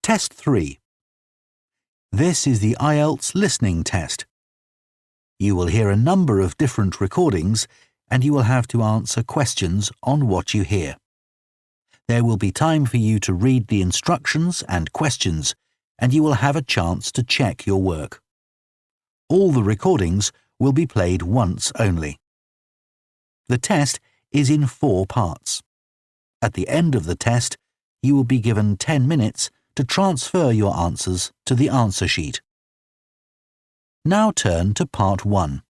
Test 3. This is the IELTS listening test. You will hear a number of different recordings and you will have to answer questions on what you hear. There will be time for you to read the instructions and questions and you will have a chance to check your work. All the recordings will be played once only. The test is in 4 parts. At the end of the test, you will be given 10 minutes to transfer your answers to the answer sheet. Now turn to Part 1.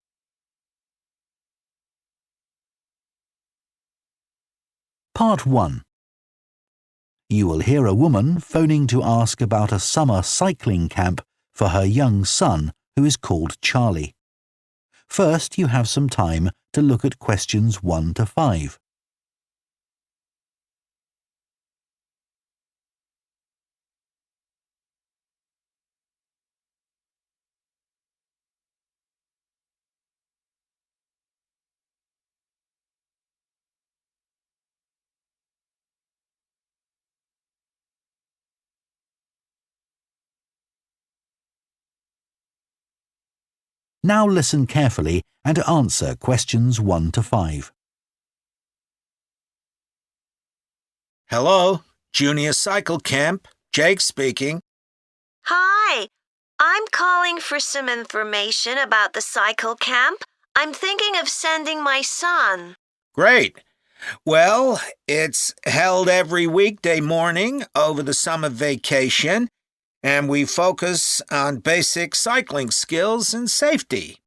Part 1. You will hear a woman phoning to ask about a summer cycling camp for her young son who is called Charlie. First, you have some time to look at questions 1 to 5. Now listen carefully and answer questions 1 to 5. Hello, Junior Cycle Camp. Jake speaking. Hi, I'm calling for some information about the cycle camp. I'm thinking of sending my son. Great. Well, it's held every weekday morning over the summer vacation, and we focus on basic cycling skills and safety.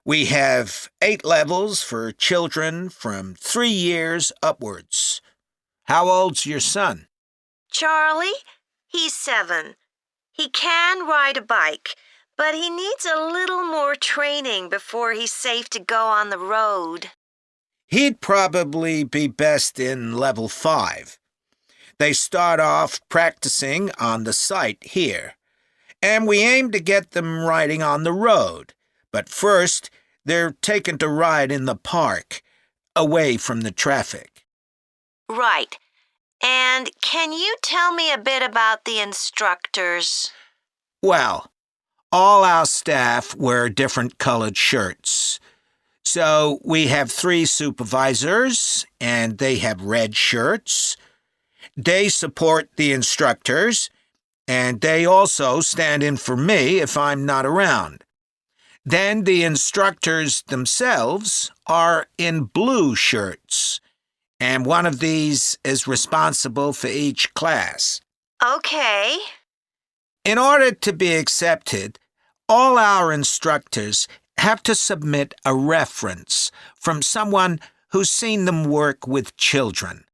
We have 8 levels for children from 3 years upwards. How old's your son? Charlie? He's 7. He can ride a bike, but he needs a little more training before he's safe to go on the road. He'd probably be best in level 5. They start off practicing on the site here, and we aim to get them riding on the road. But first, they're taken to ride in the park, away from the traffic. Right. And can you tell me a bit about the instructors? Well, all our staff wear different colored shirts. So we have 3 supervisors, and they have red shirts. They support the instructors, and they also stand in for me if I'm not around. Then the instructors themselves are in blue shirts, and one of these is responsible for each class. Okay. In order to be accepted, all our instructors have to submit a reference from someone who's seen them work with children.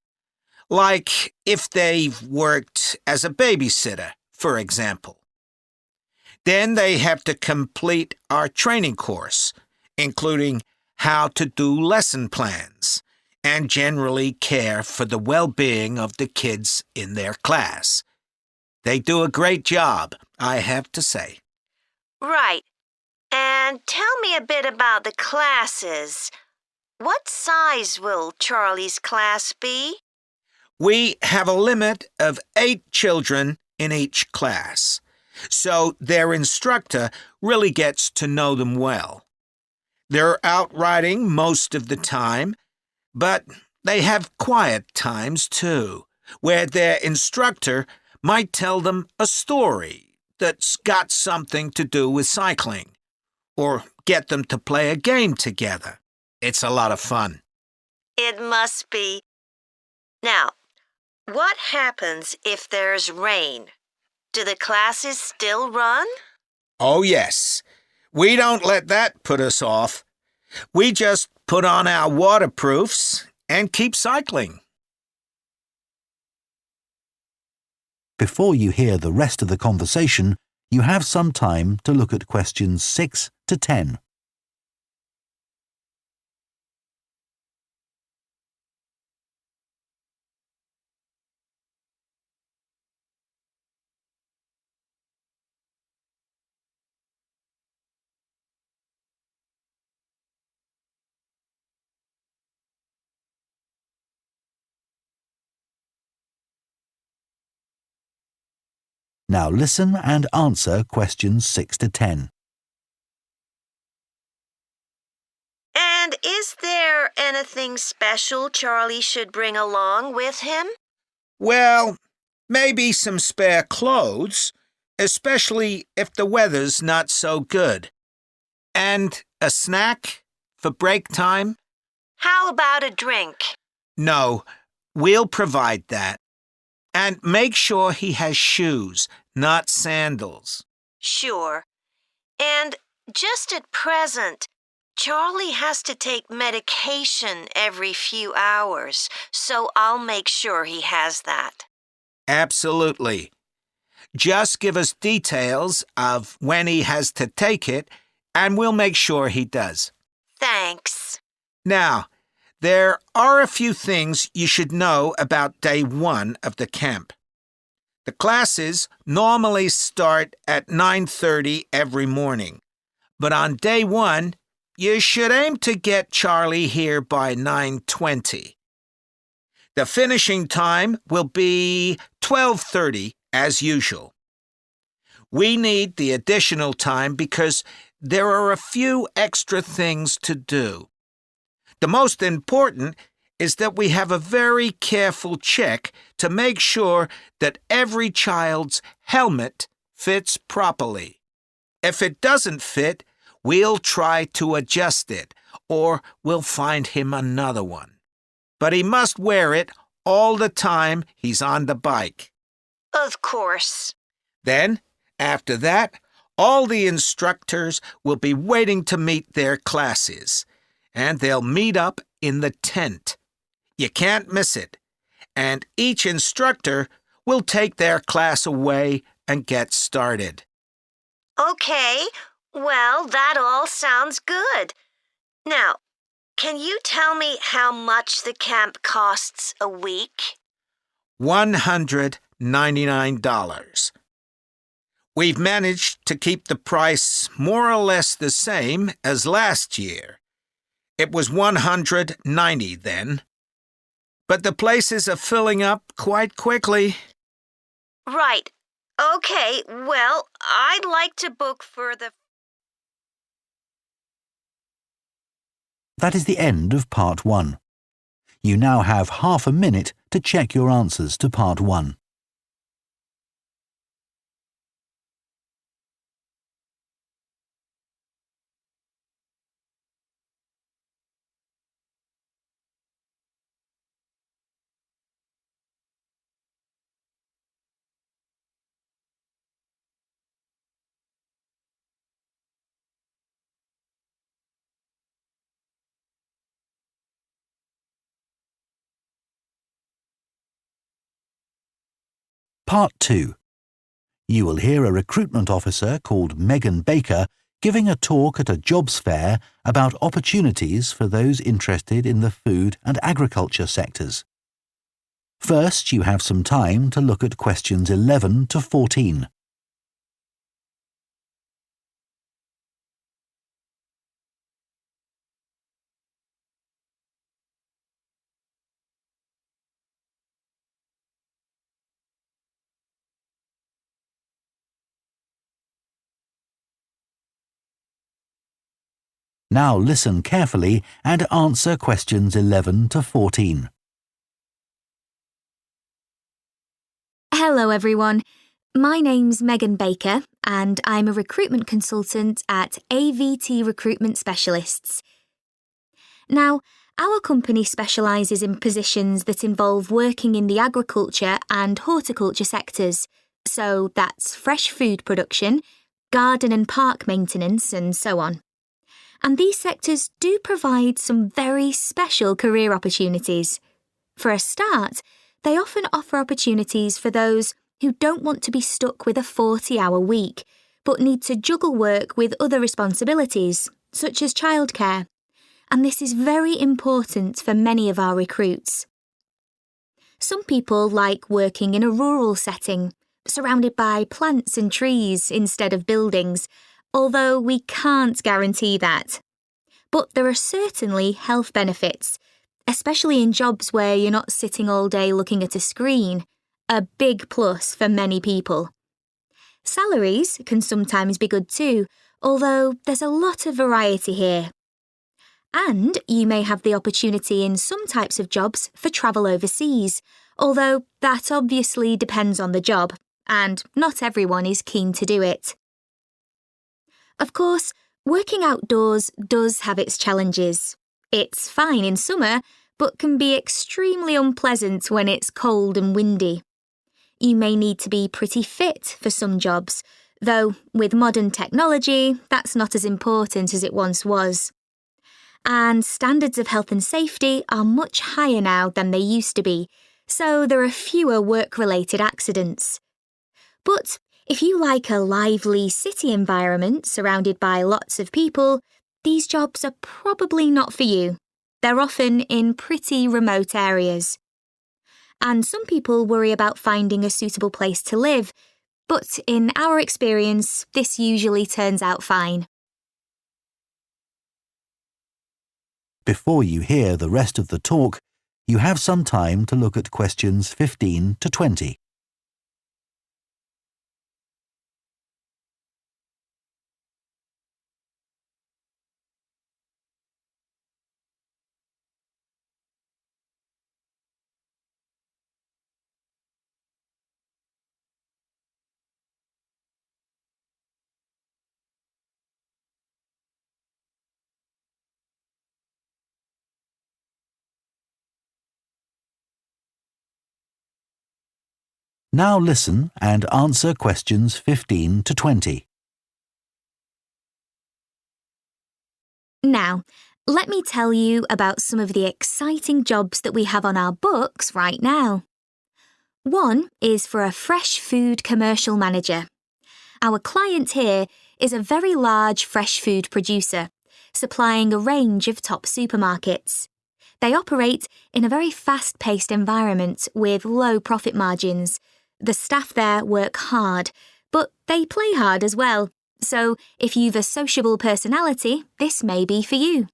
Like if they've worked as a babysitter, for example. Then they have to complete our training course, including how to do lesson plans and generally care for the well-being of the kids in their class. They do a great job, I have to say. Right. And tell me a bit about the classes. What size will Charlie's class be? We have a limit of 8 children in each class, so their instructor really gets to know them well. They're out riding most of the time, but they have quiet times too, where their instructor might tell them a story that's got something to do with cycling, or get them to play a game together. It's a lot of fun. It must be. Now, what happens if there's rain? Do the classes still run? Oh, yes. We don't let that put us off. We just put on our waterproofs and keep cycling. Before you hear the rest of the conversation, you have some time to look at questions 6 to 10. Now listen and answer questions 6 to 10. And is there anything special Charlie should bring along with him? Well, maybe some spare clothes, especially if the weather's not so good. And a snack for break time? How about a drink? No, we'll provide that. And make sure he has shoes, not sandals. Sure. And just at present, Charlie has to take medication every few hours, so I'll make sure he has that. Absolutely. Just give us details of when he has to take it, and we'll make sure he does. Thanks. Now, there are a few things you should know about day 1 of the camp. The classes normally start at 9:30 every morning, but on day 1, you should aim to get Charlie here by 9:20. The finishing time will be 12:30 as usual. We need the additional time because there are a few extra things to do. The most important is that we have a very careful check to make sure that every child's helmet fits properly. If it doesn't fit, we'll try to adjust it, or we'll find him another one. But he must wear it all the time he's on the bike. Of course. Then, after that, all the instructors will be waiting to meet their classes, and they'll meet up in the tent. You can't miss it, and each instructor will take their class away and get started. Okay, well, that all sounds good. Now, can you tell me how much the camp costs a week? $199. We've managed to keep the price more or less the same as last year. It was $190 then. But the places are filling up quite quickly. Right. Okay, well, I'd like to book for the... That is the end of part 1. You now have half a minute to check your answers to part 1. Part 2. You will hear a recruitment officer called Megan Baker giving a talk at a jobs fair about opportunities for those interested in the food and agriculture sectors. First, you have some time to look at questions 11 to 14. Now listen carefully and answer questions 11 to 14. Hello everyone, my name's Megan Baker and I'm a recruitment consultant at AVT Recruitment Specialists. Now, our company specialises in positions that involve working in the agriculture and horticulture sectors, so that's fresh food production, garden and park maintenance and so on. And these sectors do provide some very special career opportunities. For a start, they often offer opportunities for those who don't want to be stuck with a 40-hour week, but need to juggle work with other responsibilities, such as childcare. And this is very important for many of our recruits. Some people like working in a rural setting, surrounded by plants and trees instead of buildings, although we can't guarantee that. But there are certainly health benefits, especially in jobs where you're not sitting all day looking at a screen, a big plus for many people. Salaries can sometimes be good too, although there's a lot of variety here. And you may have the opportunity in some types of jobs for travel overseas, although that obviously depends on the job, and not everyone is keen to do it. Of course, working outdoors does have its challenges. It's fine in summer, but can be extremely unpleasant when it's cold and windy. You may need to be pretty fit for some jobs, though with modern technology, that's not as important as it once was. And standards of health and safety are much higher now than they used to be, so there are fewer work-related accidents. But if you like a lively city environment surrounded by lots of people, these jobs are probably not for you. They're often in pretty remote areas. And some people worry about finding a suitable place to live, but in our experience, this usually turns out fine. Before you hear the rest of the talk, you have some time to look at questions 15 to 20. Now listen and answer questions 15 to 20. Now, let me tell you about some of the exciting jobs that we have on our books right now. One is for a fresh food commercial manager. Our client here is a very large fresh food producer, supplying a range of top supermarkets. They operate in a very fast-paced environment with low profit margins. The staff there work hard, but they play hard as well. So if you've a sociable personality, this may be for you.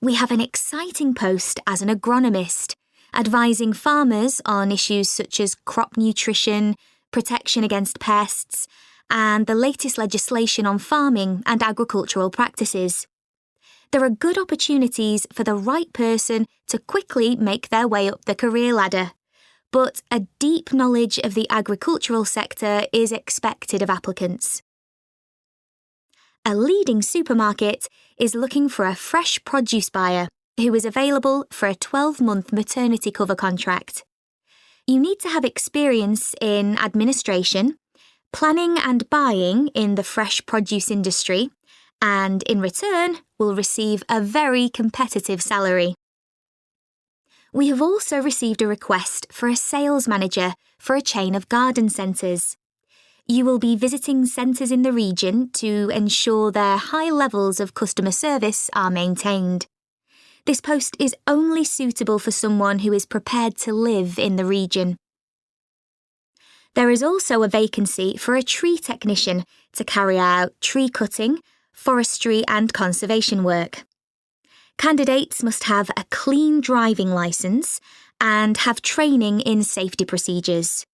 We have an exciting post as an agronomist, advising farmers on issues such as crop nutrition, protection against pests, and the latest legislation on farming and agricultural practices. There are good opportunities for the right person to quickly make their way up the career ladder, but a deep knowledge of the agricultural sector is expected of applicants. A leading supermarket is looking for a fresh produce buyer who is available for a 12-month maternity cover contract. You need to have experience in administration, planning and buying in the fresh produce industry, and in return will receive a very competitive salary. We have also received a request for a sales manager for a chain of garden centres. You will be visiting centres in the region to ensure their high levels of customer service are maintained. This post is only suitable for someone who is prepared to live in the region. There is also a vacancy for a tree technician to carry out tree cutting, forestry and conservation work. Candidates must have a clean driving licence and have training in safety procedures.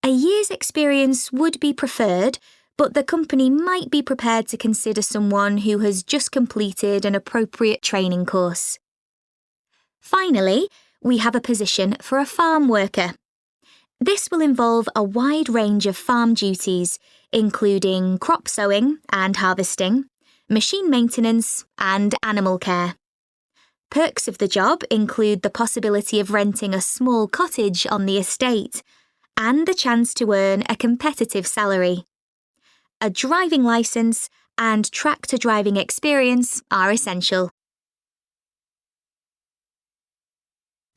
A year's experience would be preferred, but the company might be prepared to consider someone who has just completed an appropriate training course. Finally, we have a position for a farm worker. This will involve a wide range of farm duties, including crop sowing and harvesting, machine maintenance, and animal care. Perks of the job include the possibility of renting a small cottage on the estate and the chance to earn a competitive salary. A driving licence and tractor driving experience are essential.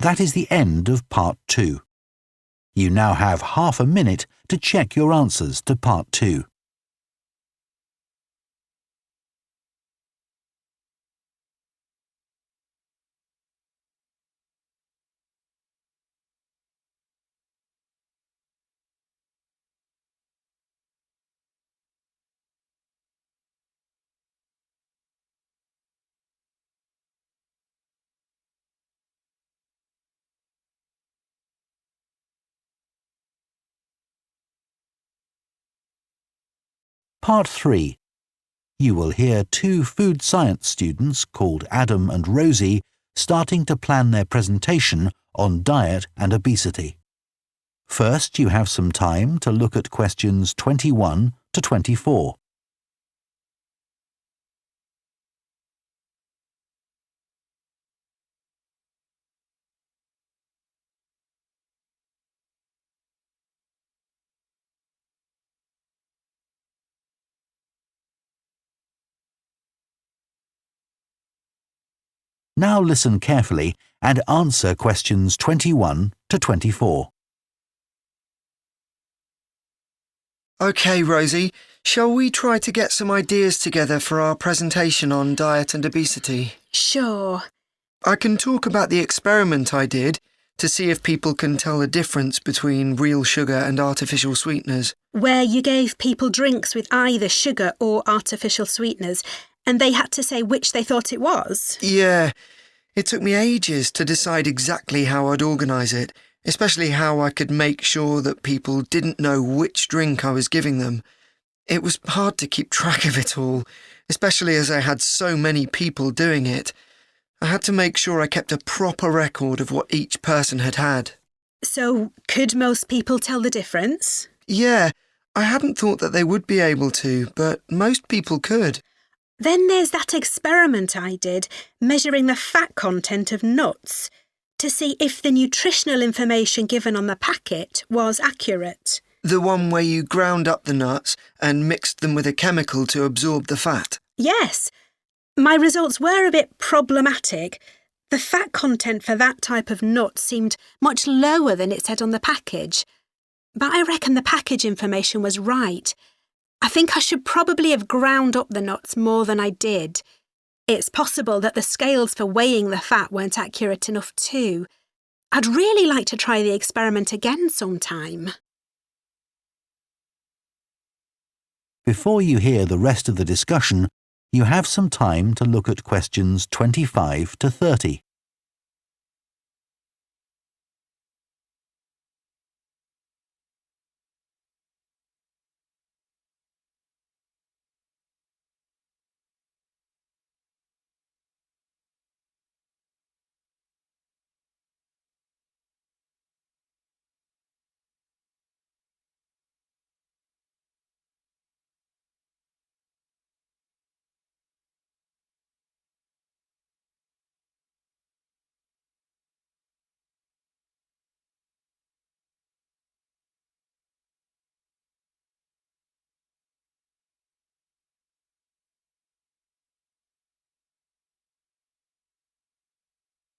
That is the end of Part 2. You now have half a minute to check your answers to Part 2. Part 3. You will hear two food science students called Adam and Rosie starting to plan their presentation on diet and obesity. First, you have some time to look at questions 21 to 24. Now listen carefully and answer questions 21 to 24. OK, Rosie, shall we try to get some ideas together for our presentation on diet and obesity? Sure. I can talk about the experiment I did to see if people can tell the difference between real sugar and artificial sweeteners. Where you gave people drinks with either sugar or artificial sweeteners, and they had to say which they thought it was? Yeah, it took me ages to decide exactly how I'd organise it, especially how I could make sure that people didn't know which drink I was giving them. It was hard to keep track of it all, especially as I had so many people doing it. I had to make sure I kept a proper record of what each person had had. So, could most people tell the difference? Yeah, I hadn't thought that they would be able to, but most people could. Then there's that experiment I did, measuring the fat content of nuts, to see if the nutritional information given on the packet was accurate. The one where you ground up the nuts and mixed them with a chemical to absorb the fat? Yes. My results were a bit problematic. The fat content for that type of nut seemed much lower than it said on the package. But I reckon the package information was right. I think I should probably have ground up the nuts more than I did. It's possible that the scales for weighing the fat weren't accurate enough too. I'd really like to try the experiment again sometime. Before you hear the rest of the discussion, you have some time to look at questions 25 to 30.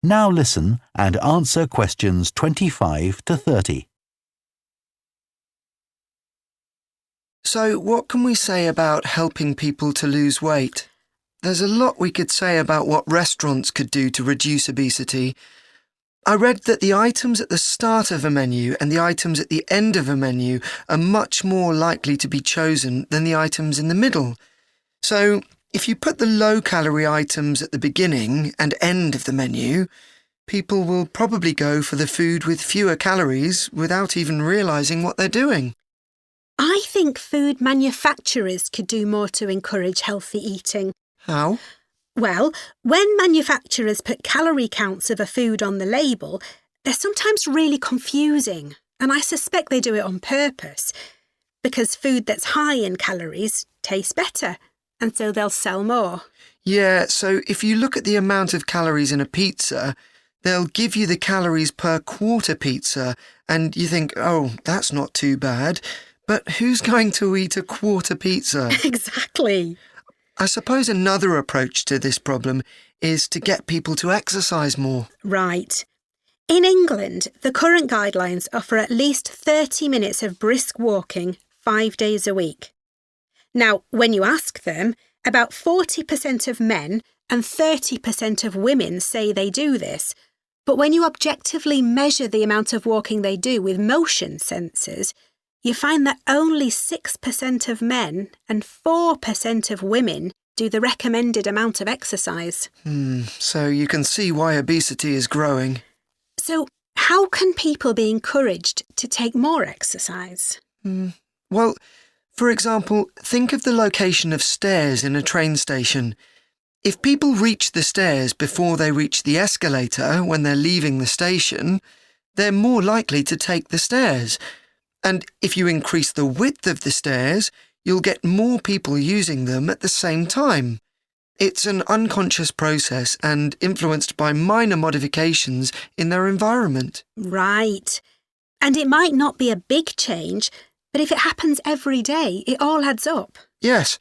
Now listen and answer questions 25 to 30. So, what can we say about helping people to lose weight? There's a lot we could say about what restaurants could do to reduce obesity. I read that the items at the start of a menu and the items at the end of a menu are much more likely to be chosen than the items in the middle. So, if you put the low-calorie items at the beginning and end of the menu, people will probably go for the food with fewer calories without even realising what they're doing. I think food manufacturers could do more to encourage healthy eating. How? Well, when manufacturers put calorie counts of a food on the label, they're sometimes really confusing, and I suspect they do it on purpose, because food that's high in calories tastes better, and so they'll sell more. Yeah, so if you look at the amount of calories in a pizza, they'll give you the calories per quarter pizza, and you think, oh, that's not too bad. But who's going to eat a quarter pizza? Exactly. I suppose another approach to this problem is to get people to exercise more. Right. In England, the current guidelines offer at least 30 minutes of brisk walking 5 days a week. Now, when you ask them, about 40% of men and 30% of women say they do this. But when you objectively measure the amount of walking they do with motion sensors, you find that only 6% of men and 4% of women do the recommended amount of exercise. So you can see why obesity is growing. So how can people be encouraged to take more exercise? Well, For example, think of the location of stairs in a train station. If people reach the stairs before they reach the escalator when they're leaving the station, they're more likely to take the stairs. And if you increase the width of the stairs, you'll get more people using them at the same time. It's an unconscious process and influenced by minor modifications in their environment. Right. And it might not be a big change, but if it happens every day, it all adds up. Yes,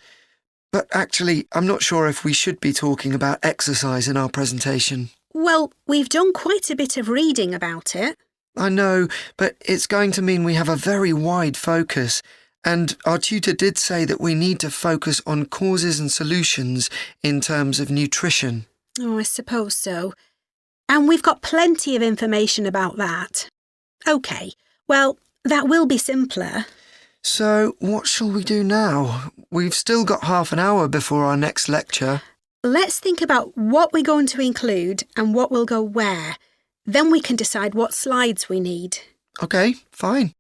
but actually, I'm not sure if we should be talking about exercise in our presentation. Well, we've done quite a bit of reading about it. I know, but it's going to mean we have a very wide focus. And our tutor did say that we need to focus on causes and solutions in terms of nutrition. Oh, I suppose so. And we've got plenty of information about that. OK, well, that will be simpler. So, what shall we do now? We've still got half an hour before our next lecture. Let's think about what we're going to include and what will go where. Then we can decide what slides we need. OK, fine.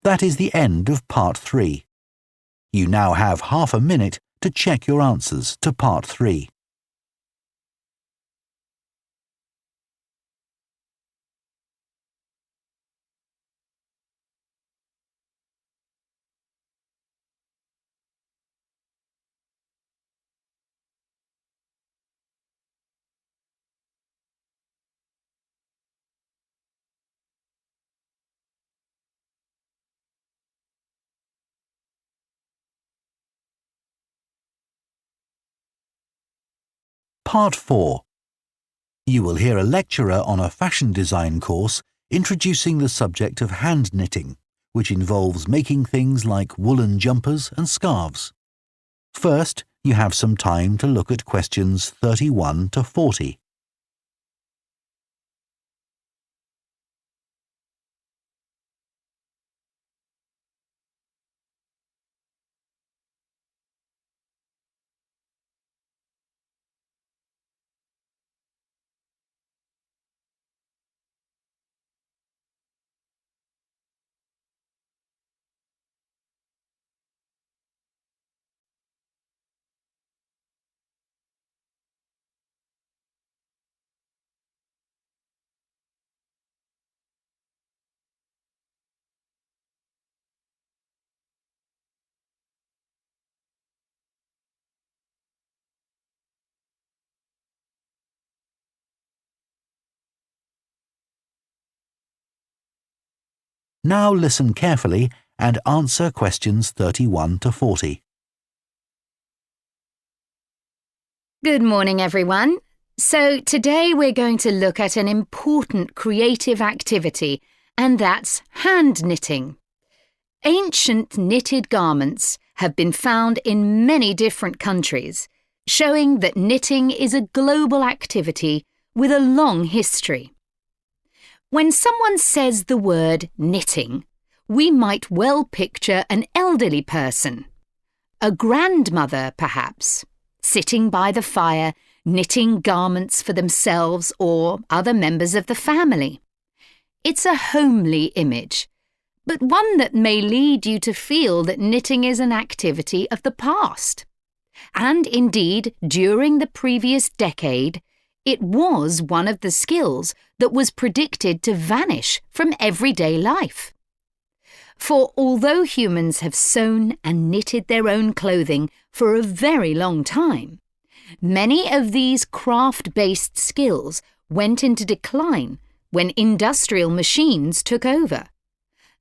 That is the end of Part 3. You now have half a minute to check your answers to Part 3. Part 4. You will hear a lecturer on a fashion design course introducing the subject of hand knitting, which involves making things like woolen jumpers and scarves. First, you have some time to look at questions 31 to 40. Now listen carefully and answer questions 31 to 40. Good morning, everyone. So today we're going to look at an important creative activity, and that's hand knitting. Ancient knitted garments have been found in many different countries, showing that knitting is a global activity with a long history. When someone says the word knitting, we might well picture an elderly person, a grandmother perhaps, sitting by the fire knitting garments for themselves or other members of the family. It's a homely image, but one that may lead you to feel that knitting is an activity of the past. And indeed, during the previous decade, it was one of the skills that was predicted to vanish from everyday life. For although humans have sewn and knitted their own clothing for a very long time, many of these craft-based skills went into decline when industrial machines took over,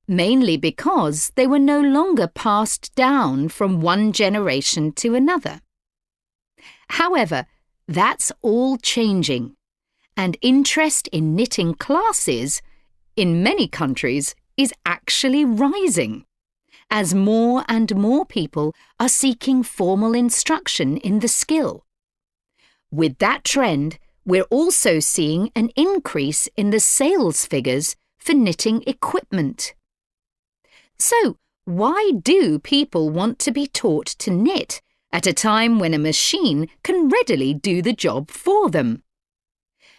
mainly because they were no longer passed down from one generation to another. However, that's all changing, and interest in knitting classes, in many countries, is actually rising, as more and more people are seeking formal instruction in the skill. With that trend, we're also seeing an increase in the sales figures for knitting equipment. So, why do people want to be taught to knit at a time when a machine can readily do the job for them?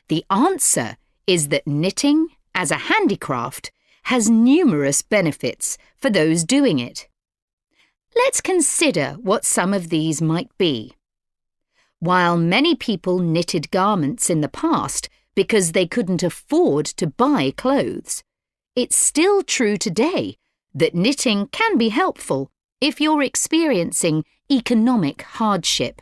The answer is that knitting, as a handicraft, has numerous benefits for those doing it. Let's consider what some of these might be. While many people knitted garments in the past because they couldn't afford to buy clothes, it's still true today that knitting can be helpful if you're experiencing economic hardship.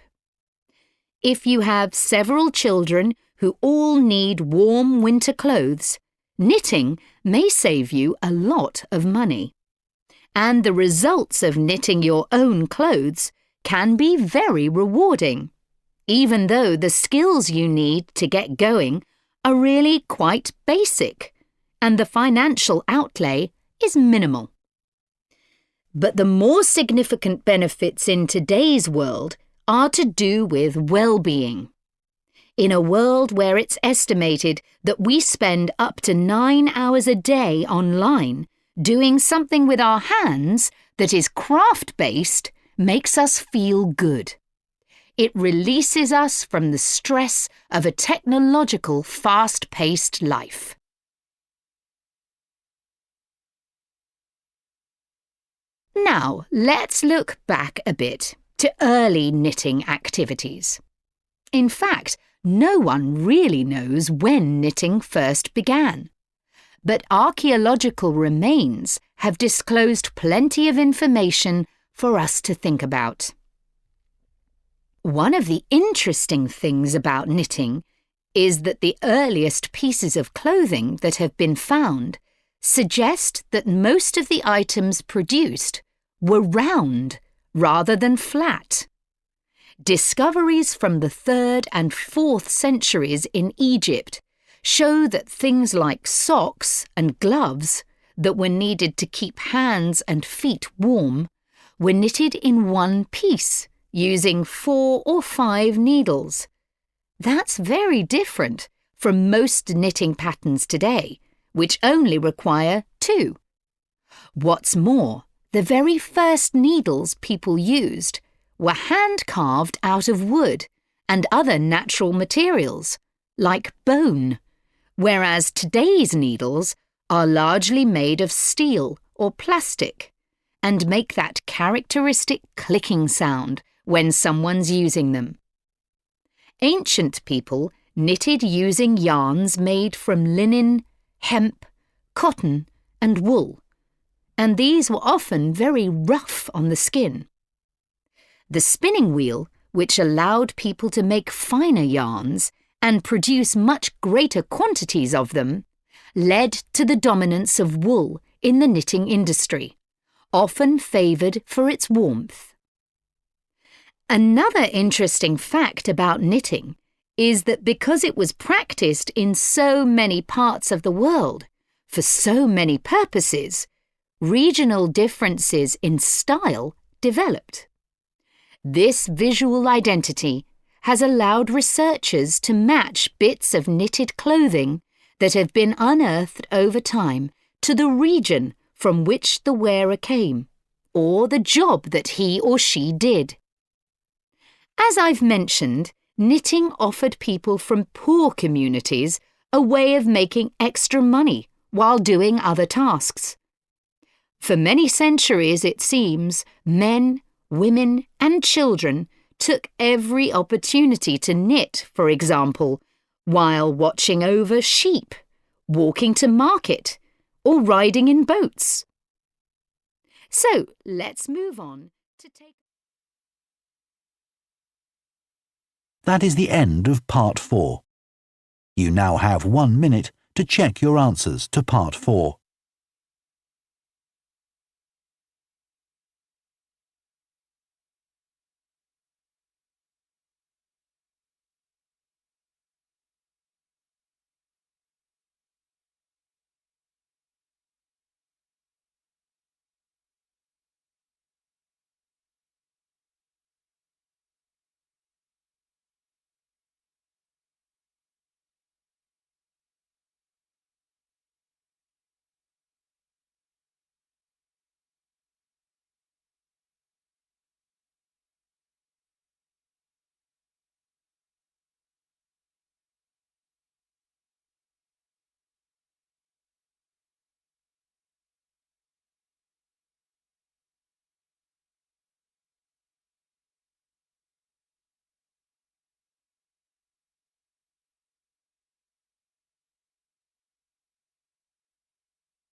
If you have several children who all need warm winter clothes, knitting may save you a lot of money. And the results of knitting your own clothes can be very rewarding, even though the skills you need to get going are really quite basic and the financial outlay is minimal. But the more significant benefits in today's world are to do with well-being. In a world where it's estimated that we spend up to 9 hours a day online, doing something with our hands that is craft-based makes us feel good. It releases us from the stress of a technological, fast-paced life. Now, let's look back a bit to early knitting activities. In fact, no one really knows when knitting first began. But archaeological remains have disclosed plenty of information for us to think about. One of the interesting things about knitting is that the earliest pieces of clothing that have been found suggest that most of the items produced were round rather than flat. Discoveries from the 3rd and 4th centuries in Egypt show that things like socks and gloves that were needed to keep hands and feet warm were knitted in one piece using 4 or 5 needles. That's very different from most knitting patterns today, which only require 2. What's more, the very first needles people used were hand-carved out of wood and other natural materials, like bone, whereas today's needles are largely made of steel or plastic and make that characteristic clicking sound when someone's using them. Ancient people knitted using yarns made from linen, hemp, cotton and wool, and these were often very rough on the skin. The spinning wheel, which allowed people to make finer yarns and produce much greater quantities of them, led to the dominance of wool in the knitting industry, often favoured for its warmth. Another interesting fact about knitting is that because it was practised in so many parts of the world, for so many purposes, regional differences in style developed. This visual identity has allowed researchers to match bits of knitted clothing that have been unearthed over time to the region from which the wearer came, or the job that he or she did. As I've mentioned, knitting offered people from poor communities a way of making extra money while doing other tasks. For many centuries, it seems, men, women and children took every opportunity to knit, for example, while watching over sheep, walking to market, or riding in boats. So, let's move on to take... That is the end of Part 4. You now have 1 minute to check your answers to Part 4.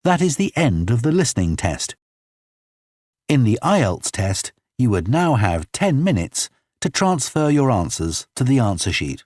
That is the end of the listening test. In the IELTS test, you would now have 10 minutes to transfer your answers to the answer sheet.